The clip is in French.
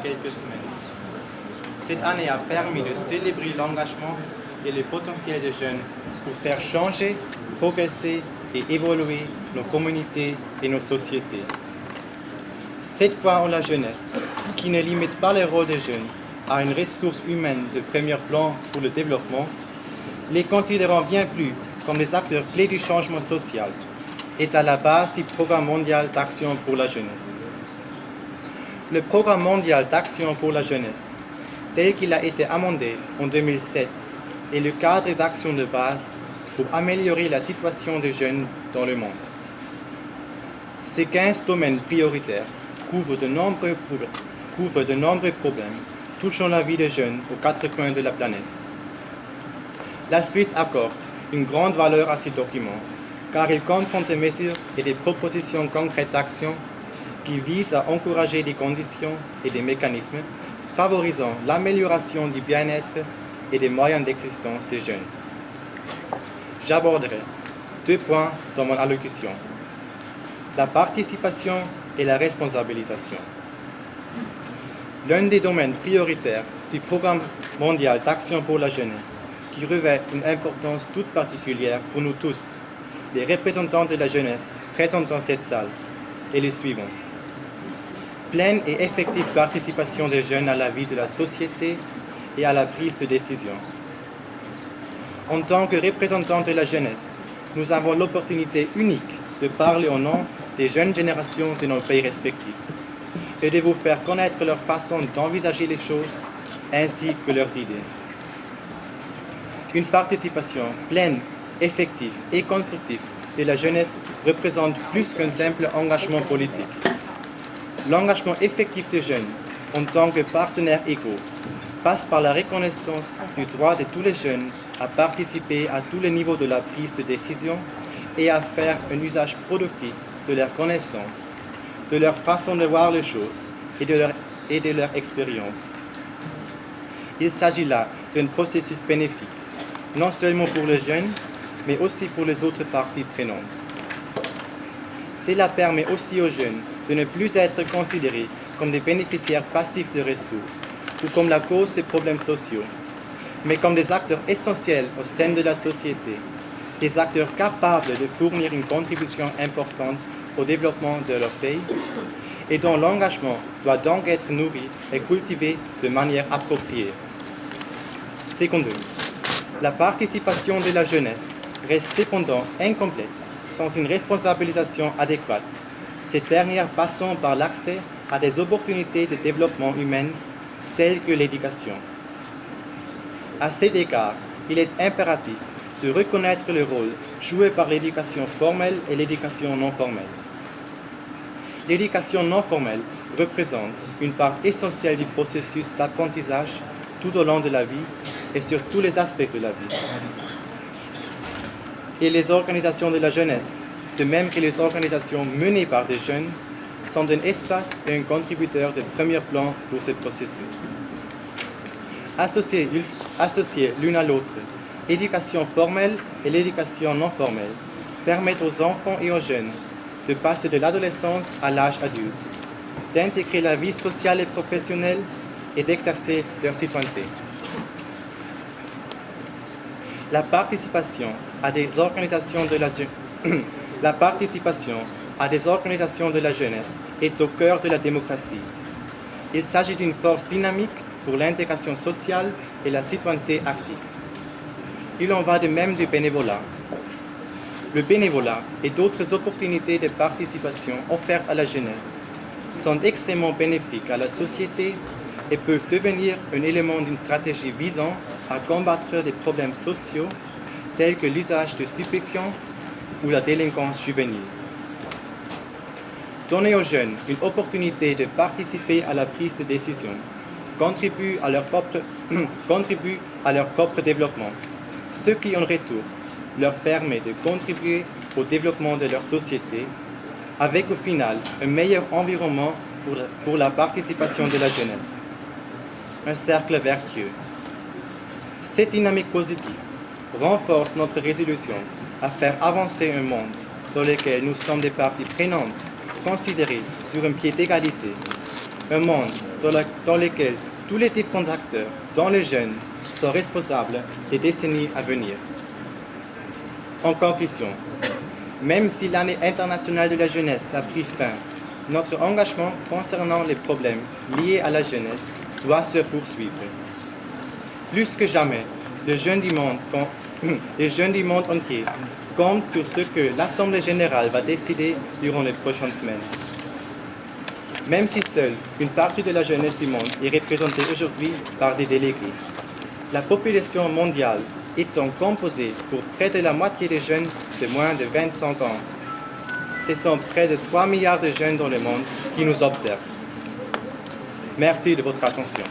quelques semaines. Cette année a permis de célébrer l'engagement et le potentiel des jeunes pour faire changer, progresser et évoluer nos communautés et nos sociétés. Cette foi en la jeunesse, qui ne limite pas le rôle des jeunes à une ressource humaine de premier plan pour le développement, les considérant bien plus comme des acteurs clés du changement social, est à la base du Programme mondial d'action pour la jeunesse. Le Programme mondial d'action pour la jeunesse, tel qu'il a été amendé en 2007, est le cadre d'action de base pour améliorer la situation des jeunes dans le monde. Ces 15 domaines prioritaires couvrent de nombreux problèmes touchant la vie des jeunes aux quatre coins de la planète. La Suisse accorde une grande valeur à ces documents, car il comprend des mesures et des propositions concrètes d'action qui visent à encourager des conditions et des mécanismes favorisant l'amélioration du bien-être et des moyens d'existence des jeunes. J'aborderai 2 points dans mon allocution: la participation et la responsabilisation. L'un des domaines prioritaires du Programme mondial d'action pour la jeunesse, qui revêt une importance toute particulière pour nous tous, les représentants de la jeunesse présents dans cette salle, est le suivant: pleine et effective participation des jeunes à la vie de la société et à la prise de décision. En tant que représentants de la jeunesse, nous avons l'opportunité unique de parler au nom des jeunes générations de nos pays respectifs et de vous faire connaître leur façon d'envisager les choses ainsi que leurs idées. Une participation pleine, effective et constructive de la jeunesse représente plus qu'un simple engagement politique. L'engagement effectif des jeunes en tant que partenaires égaux passe par la reconnaissance du droit de tous les jeunes à participer à tous les niveaux de la prise de décision et à faire un usage productif de leurs connaissances, de leur façon de voir les choses et de leur expérience. Il s'agit là d'un processus bénéfique, non seulement pour les jeunes, mais aussi pour les autres parties prenantes. Cela permet aussi aux jeunes de ne plus être considérés comme des bénéficiaires passifs de ressources ou comme la cause des problèmes sociaux, mais comme des acteurs essentiels au sein de la société, des acteurs capables de fournir une contribution importante au développement de leur pays et dont l'engagement doit donc être nourri et cultivé de manière appropriée. Secondo, la participation de la jeunesse reste cependant incomplète sans une responsabilisation adéquate, cette dernière passant par l'accès à des opportunités de développement humain telles que l'éducation. À cet égard, il est impératif de reconnaître le rôle joué par l'éducation formelle et l'éducation non formelle. L'éducation non formelle représente une part essentielle du processus d'apprentissage tout au long de la vie et sur tous les aspects de la vie. Et les organisations de la jeunesse, de même que les organisations menées par des jeunes, sont un espace et un contributeur de premier plan pour ce processus. Associées l'une à l'autre, l'éducation formelle et l'éducation non formelle permettent aux enfants et aux jeunes de passer de l'adolescence à l'âge adulte, d'intégrer la vie sociale et professionnelle et d'exercer leur citoyenneté. La participation à des organisations de la jeunesse est au cœur de la démocratie. Il s'agit d'une force dynamique pour l'intégration sociale et la citoyenneté active. Il en va de même du bénévolat. Le bénévolat et d'autres opportunités de participation offertes à la jeunesse sont extrêmement bénéfiques à la société et peuvent devenir un élément d'une stratégie visant à combattre des problèmes sociaux tels que l'usage de stupéfiants ou la délinquance juvénile. Donner aux jeunes une opportunité de participer à la prise de décision contribue à leur propre développement, ce qui en retour leur permet de contribuer au développement de leur société avec au final un meilleur environnement pour la participation de la jeunesse. Un cercle vertueux. Cette dynamique positive renforce notre résolution à faire avancer un monde dans lequel nous sommes des parties prenantes considérées sur un pied d'égalité Un monde dans lequel tous les différents acteurs, dont les jeunes, sont responsables des décennies à venir. En conclusion, même si l'année internationale de la jeunesse a pris fin, notre engagement concernant les problèmes liés à la jeunesse doit se poursuivre. Plus que jamais, les jeunes du monde entier comptent sur ce que l'Assemblée générale va décider durant les prochaines semaines. Même si seule une partie de la jeunesse du monde est représentée aujourd'hui par des délégués, la population mondiale étant composée pour près de la moitié des jeunes de moins de 25 ans, ce sont près de 3 milliards de jeunes dans le monde qui nous observent. Merci de votre attention.